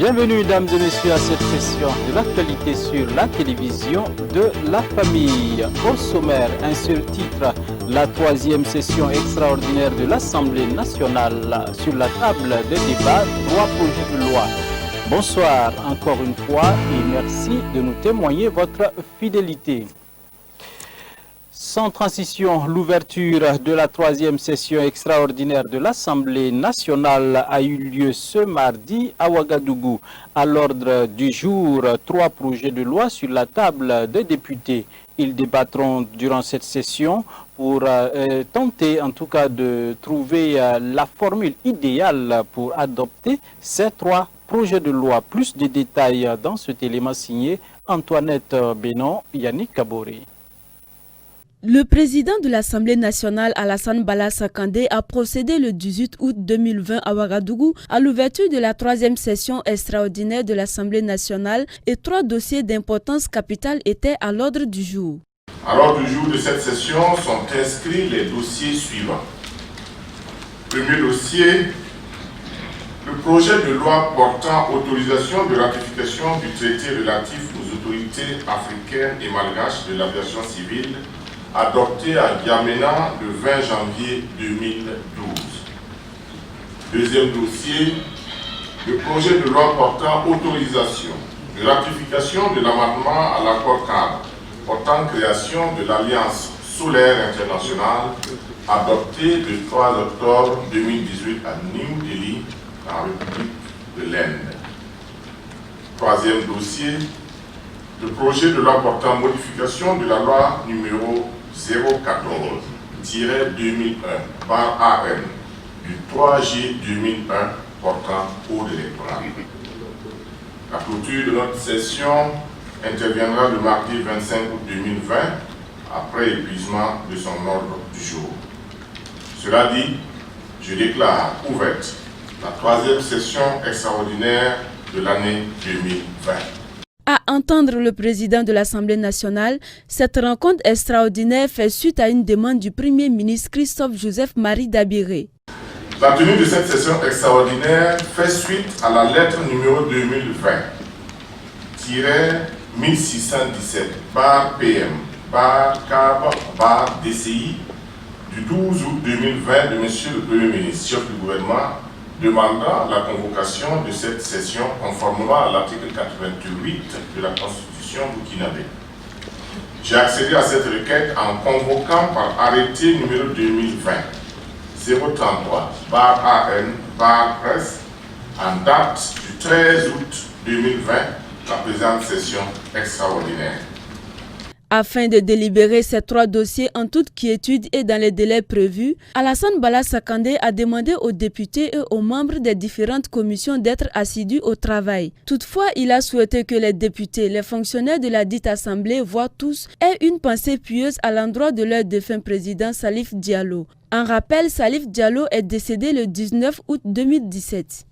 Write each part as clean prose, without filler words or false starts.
Bienvenue, mesdames et messieurs, à cette session de l'actualité sur la télévision de la famille. Au sommaire, un seul titre, la troisième session extraordinaire de l'Assemblée nationale. Sur la table de débat, 3 projets de loi. Bonsoir encore une fois et merci de nous témoigner votre fidélité. Sans transition, l'ouverture de la troisième session extraordinaire de l'Assemblée nationale a eu lieu ce mardi à Ouagadougou. À l'ordre du jour, 3 projets de loi sur la table des députés. Ils débattront durant cette session pour tenter en tout cas de trouver la formule idéale pour adopter ces 3 projets de loi. Plus de détails dans cet élément signé Antoinette Bénon, Yannick Kaboré. Le président de l'Assemblée nationale, Alassane Bala Kandé, a procédé le 18 août 2020 à Ouagadougou à l'ouverture de la troisième session extraordinaire de l'Assemblée nationale et 3 dossiers d'importance capitale étaient à l'ordre du jour. À l'ordre du jour de cette session sont inscrits les dossiers suivants. Premier dossier, le projet de loi portant autorisation de ratification du traité relatif aux autorités africaines et malgaches de l'aviation civile adopté à N'Djamena le 20 janvier 2012. Deuxième dossier, le projet de loi portant autorisation de ratification de l'amendement à l'accord cadre portant création de l'Alliance solaire internationale adopté le 3 octobre 2018 à New Delhi, en République de l'Inde. Troisième dossier, le projet de loi portant modification de la loi numéro 014-2001/AN du 3 juillet 2001 portant code électoral. La clôture de notre session interviendra le mardi 25 août 2020 après épuisement de son ordre du jour. Cela dit, je déclare ouverte la troisième session extraordinaire de l'année 2020. À entendre le président de l'Assemblée nationale, cette rencontre extraordinaire fait suite à une demande du Premier ministre Christophe Joseph Marie Dabiré. La tenue de cette session extraordinaire fait suite à la lettre numéro 2020-1617/PM/CAB/DCI du 12 août 2020 de M. le Premier ministre, chef du gouvernement, demandant la convocation de cette session conformément à l'article 88 de la Constitution burkinabé. J'ai accédé à cette requête en convoquant par arrêté numéro 2020-033/AN/Presse en date du 13 août 2020 la présente session extraordinaire. Afin de délibérer ces 3 dossiers en toute quiétude et dans les délais prévus, Alassane Bala Kandé a demandé aux députés et aux membres des différentes commissions d'être assidus au travail. Toutefois, il a souhaité que les députés, les fonctionnaires de la dite assemblée, voire tous, aient une pensée pieuse à l'endroit de leur défunt président Salif Diallo. En rappel, Salif Diallo est décédé le 19 août 2017.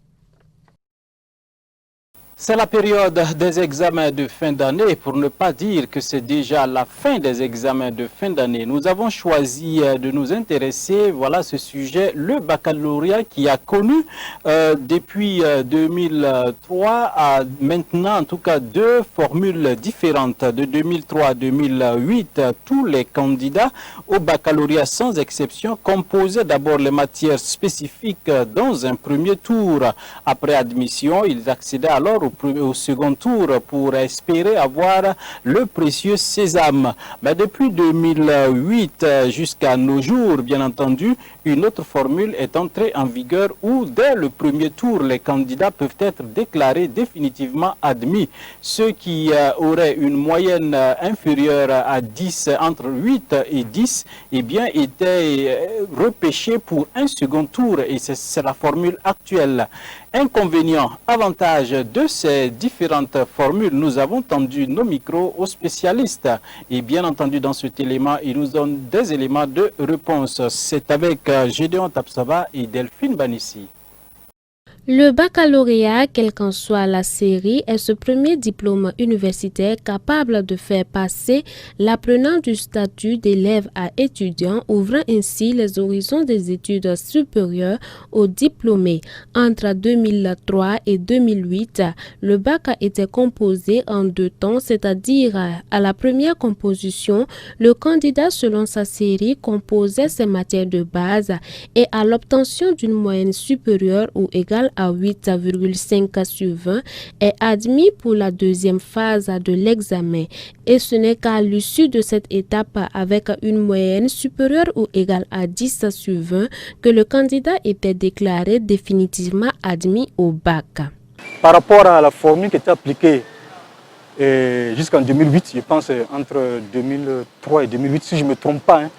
C'est la période des examens de fin d'année, pour ne pas dire que c'est déjà la fin des examens de fin d'année. Nous avons choisi de nous intéresser, voilà ce sujet, le baccalauréat qui a connu depuis 2003 à maintenant en tout cas 2 formules différentes. De 2003 à 2008, tous les candidats au baccalauréat sans exception composaient d'abord les matières spécifiques dans un premier tour. Après admission, ils accédaient alors au second tour pour espérer avoir le précieux sésame. Mais depuis 2008 jusqu'à nos jours, bien entendu, une autre formule est entrée en vigueur où dès le premier tour, les candidats peuvent être déclarés définitivement admis. Ceux qui auraient une moyenne inférieure à 10, entre 8 et 10, eh bien, étaient repêchés pour un second tour et c'est la formule actuelle. Inconvénients, avantages de ces différentes formules, nous avons tendu nos micros aux spécialistes. Et bien entendu, dans cet élément, ils nous donnent des éléments de réponse. C'est avec Gédéon Tapsava et Delphine Banissi. Le baccalauréat, quelle qu'en soit la série, est ce premier diplôme universitaire capable de faire passer l'apprenant du statut d'élève à étudiant, ouvrant ainsi les horizons des études supérieures aux diplômés. Entre 2003 et 2008, le bac a été composé en 2 temps, c'est-à-dire à la première composition, le candidat selon sa série composait ses matières de base et à l'obtention d'une moyenne supérieure ou égale à 8,5 sur 20 est admis pour la deuxième phase de l'examen. Et ce n'est qu'à l'issue de cette étape avec une moyenne supérieure ou égale à 10 sur 20 que le candidat était déclaré définitivement admis au bac. Par rapport à la formule qui était appliquée jusqu'en 2008, je pense entre 2003 et 2008, si je ne me trompe pas,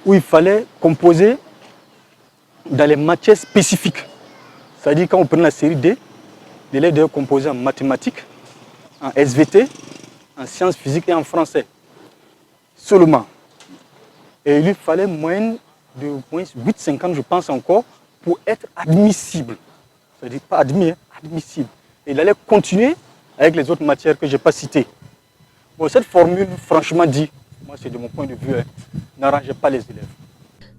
où il fallait composer dans les matières spécifiques. C'est-à-dire quand on prenait la série D, l'élève devait composer en mathématiques, en SVT, en sciences physiques et en français. Seulement. Et il lui fallait moyenne de 8,50 je pense encore, pour être admissible. C'est-à-dire pas admis, admissible. Et il allait continuer avec les autres matières que je n'ai pas citées. Bon, cette formule, franchement dit, moi c'est de mon point de vue, n'arrangeait pas les élèves.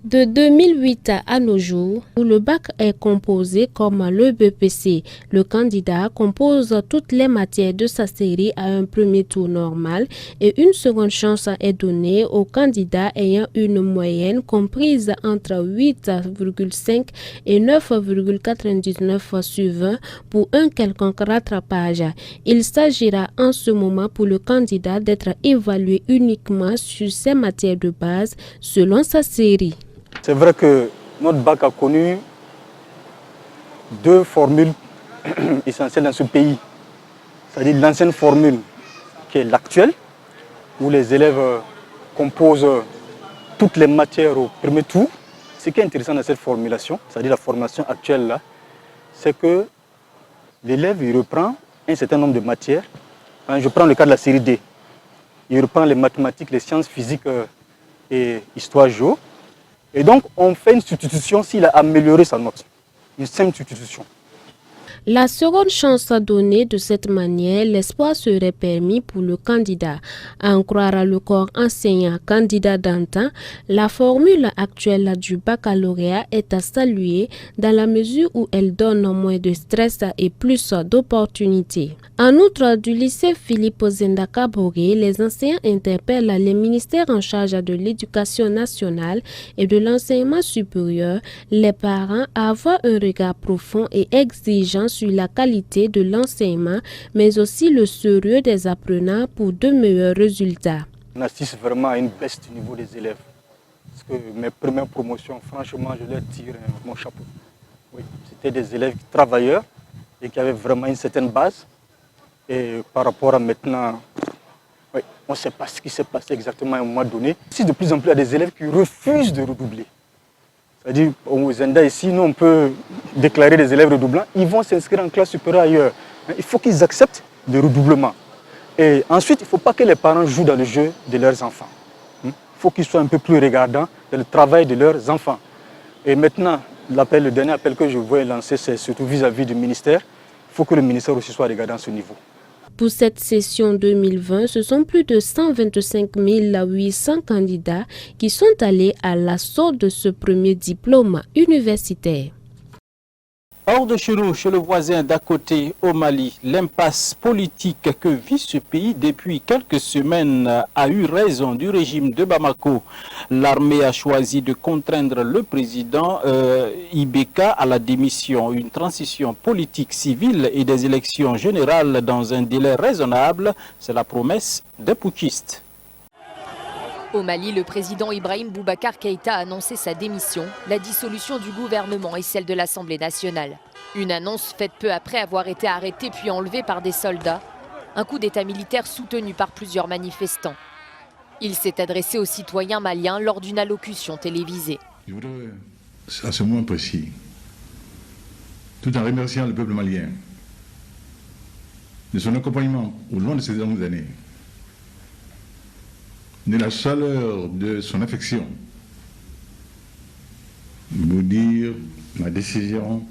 De 2008 à nos jours, où le bac est composé comme le BPC, le candidat compose toutes les matières de sa série à un premier tour normal et une seconde chance est donnée aux candidats ayant une moyenne comprise entre 8,5 et 9,99 sur 20 pour un quelconque rattrapage. Il s'agira en ce moment pour le candidat d'être évalué uniquement sur ses matières de base selon sa série. C'est vrai que notre bac a connu 2 formules essentielles dans ce pays. C'est-à-dire l'ancienne formule qui est l'actuelle, où les élèves composent toutes les matières au premier tour. Ce qui est intéressant dans cette formulation, c'est-à-dire la formation actuelle là, c'est que l'élève il reprend un certain nombre de matières. Je prends le cas de la série D. Il reprend les mathématiques, les sciences physiques et histoire géo. Et donc, on fait une substitution s'il a amélioré sa note. Une simple substitution. La seconde chance donnée de cette manière, l'espoir serait permis pour le candidat. À en croire le corps enseignant candidat d'antan, la formule actuelle du baccalauréat est à saluer dans la mesure où elle donne moins de stress et plus d'opportunités. En outre, du lycée Philippe Zendaka Boré, les enseignants interpellent les ministères en charge de l'éducation nationale et de l'enseignement supérieur, les parents à avoir un regard profond et exigeant sur la qualité de l'enseignement, mais aussi le sérieux des apprenants pour de meilleurs résultats. On assiste vraiment à une baisse du niveau des élèves. Parce que mes premières promotions, franchement, je leur tire mon chapeau. Oui, c'était des élèves travailleurs et qui avaient vraiment une certaine base. Et par rapport à maintenant, oui, on ne sait pas ce qui s'est passé exactement à un moment donné. Si de plus en plus, il y a des élèves qui refusent de redoubler. C'est-à-dire, au Zenda, ici, nous, on peut déclarer des élèves redoublants. Ils vont s'inscrire en classe supérieure ailleurs. Il faut qu'ils acceptent le redoublement. Et ensuite, il ne faut pas que les parents jouent dans le jeu de leurs enfants. Il faut qu'ils soient un peu plus regardants dans le travail de leurs enfants. Et maintenant, le dernier appel que je voulais lancer, c'est surtout vis-à-vis du ministère. Il faut que le ministère aussi soit regardant à ce niveau. Pour cette session 2020, ce sont plus de 125 800 candidats qui sont allés à l'assaut de ce premier diplôme universitaire. Hors de chez nous, chez le voisin d'à côté, au Mali, l'impasse politique que vit ce pays depuis quelques semaines a eu raison du régime de Bamako. L'armée a choisi de contraindre le président Ibeka à la démission. Une transition politique civile et des élections générales dans un délai raisonnable, c'est la promesse des putschistes. Au Mali, le président Ibrahim Boubacar Keïta a annoncé sa démission, la dissolution du gouvernement et celle de l'Assemblée nationale. Une annonce faite peu après avoir été arrêté puis enlevé par des soldats. Un coup d'état militaire soutenu par plusieurs manifestants. Il s'est adressé aux citoyens maliens lors d'une allocution télévisée. Je voudrais, à ce moment précis, tout en remerciant le peuple malien de son accompagnement au long de ces longues années, de la chaleur de son affection, vous dire ma décision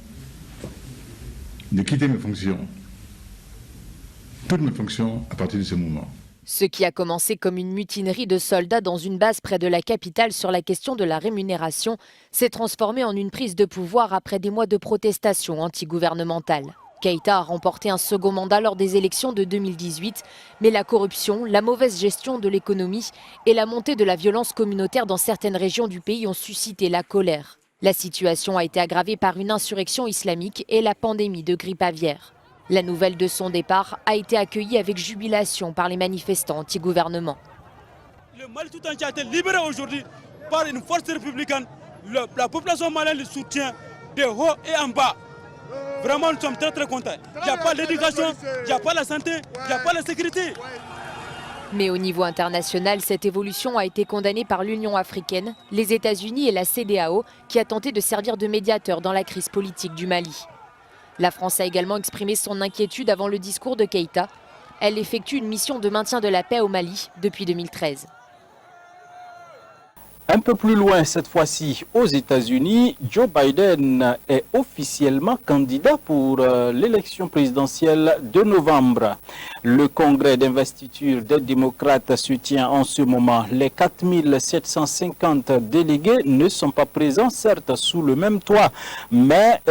de quitter mes fonctions, toutes mes fonctions à partir de ce moment. Ce qui a commencé comme une mutinerie de soldats dans une base près de la capitale sur la question de la rémunération s'est transformé en une prise de pouvoir après des mois de protestation antigouvernementale. Keïta a remporté un second mandat lors des élections de 2018, mais la corruption, la mauvaise gestion de l'économie et la montée de la violence communautaire dans certaines régions du pays ont suscité la colère. La situation a été aggravée par une insurrection islamique et la pandémie de grippe aviaire. La nouvelle de son départ a été accueillie avec jubilation par les manifestants anti-gouvernement. Le Mali tout entier a été libéré aujourd'hui par une force républicaine. La population malienne le soutient de haut et en bas. Vraiment, nous sommes très très contents. Il n'y a pas l'éducation, il n'y a pas la santé, il n'y a pas la sécurité. Mais au niveau international, cette évolution a été condamnée par l'Union africaine, les États-Unis et la CEDEAO, qui a tenté de servir de médiateur dans la crise politique du Mali. La France a également exprimé son inquiétude avant le discours de Keïta. Elle effectue une mission de maintien de la paix au Mali depuis 2013. Un peu plus loin, cette fois-ci, aux États-Unis, Joe Biden est officiellement candidat pour l'élection présidentielle de novembre. Le congrès d'investiture des démocrates se tient en ce moment. Les 4750 délégués ne sont pas présents, certes, sous le même toit, mais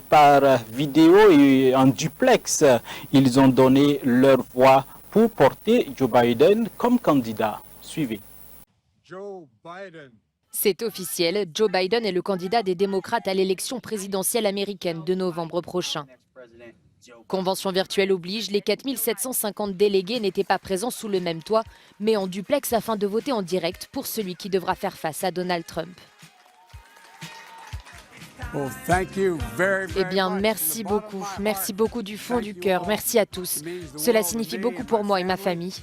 par vidéo et en duplex, ils ont donné leur voix pour porter Joe Biden comme candidat. Suivez. C'est officiel, Joe Biden est le candidat des démocrates à l'élection présidentielle américaine de novembre prochain. Convention virtuelle oblige, les 4750 délégués n'étaient pas présents sous le même toit, mais en duplex afin de voter en direct pour celui qui devra faire face à Donald Trump. Eh bien, merci beaucoup du fond du cœur, merci à tous. Cela signifie beaucoup pour moi et ma famille.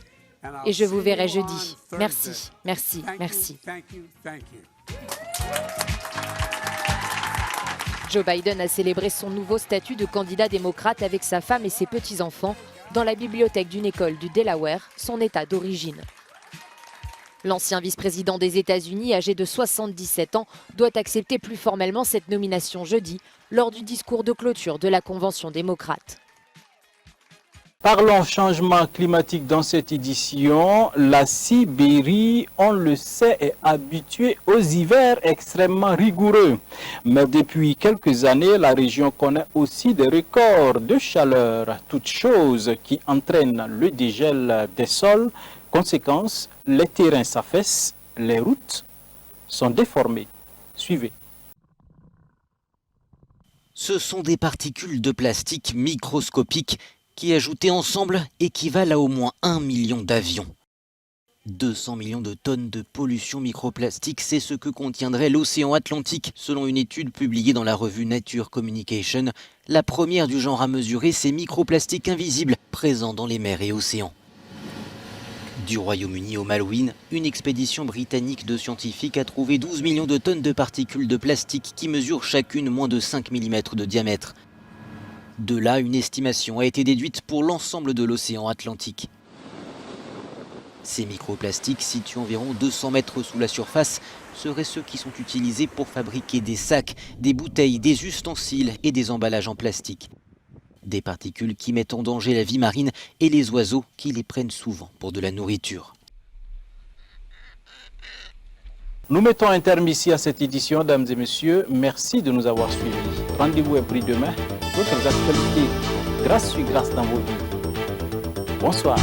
Et je vous verrai jeudi. Merci, merci, merci. Joe Biden a célébré son nouveau statut de candidat démocrate avec sa femme et ses petits-enfants dans la bibliothèque d'une école du Delaware, son état d'origine. L'ancien vice-président des États-Unis, âgé de 77 ans, doit accepter plus formellement cette nomination jeudi lors du discours de clôture de la Convention démocrate. Parlons changement climatique dans cette édition. La Sibérie, on le sait, est habituée aux hivers extrêmement rigoureux. Mais depuis quelques années, la région connaît aussi des records de chaleur, toutes choses qui entraînent le dégel des sols. Conséquence, les terrains s'affaissent, les routes sont déformées. Suivez. Ce sont des particules de plastique microscopiques qui, ajoutées ensemble, équivalent à au moins 1 million d'avions. 200 millions de tonnes de pollution microplastique, c'est ce que contiendrait l'océan Atlantique, selon une étude publiée dans la revue Nature Communication, la première du genre à mesurer ces microplastiques invisibles présents dans les mers et océans. Du Royaume-Uni au Malouine, une expédition britannique de scientifiques a trouvé 12 millions de tonnes de particules de plastique qui mesurent chacune moins de 5 mm de diamètre. De là, une estimation a été déduite pour l'ensemble de l'océan Atlantique. Ces microplastiques, situés environ 200 mètres sous la surface, seraient ceux qui sont utilisés pour fabriquer des sacs, des bouteilles, des ustensiles et des emballages en plastique. Des particules qui mettent en danger la vie marine et les oiseaux qui les prennent souvent pour de la nourriture. Nous mettons un terme ici à cette édition, dames et messieurs. Merci de nous avoir suivis. Rendez-vous est pris demain. D'autres actualités, grâce sur grâce dans vos vies. Bonsoir.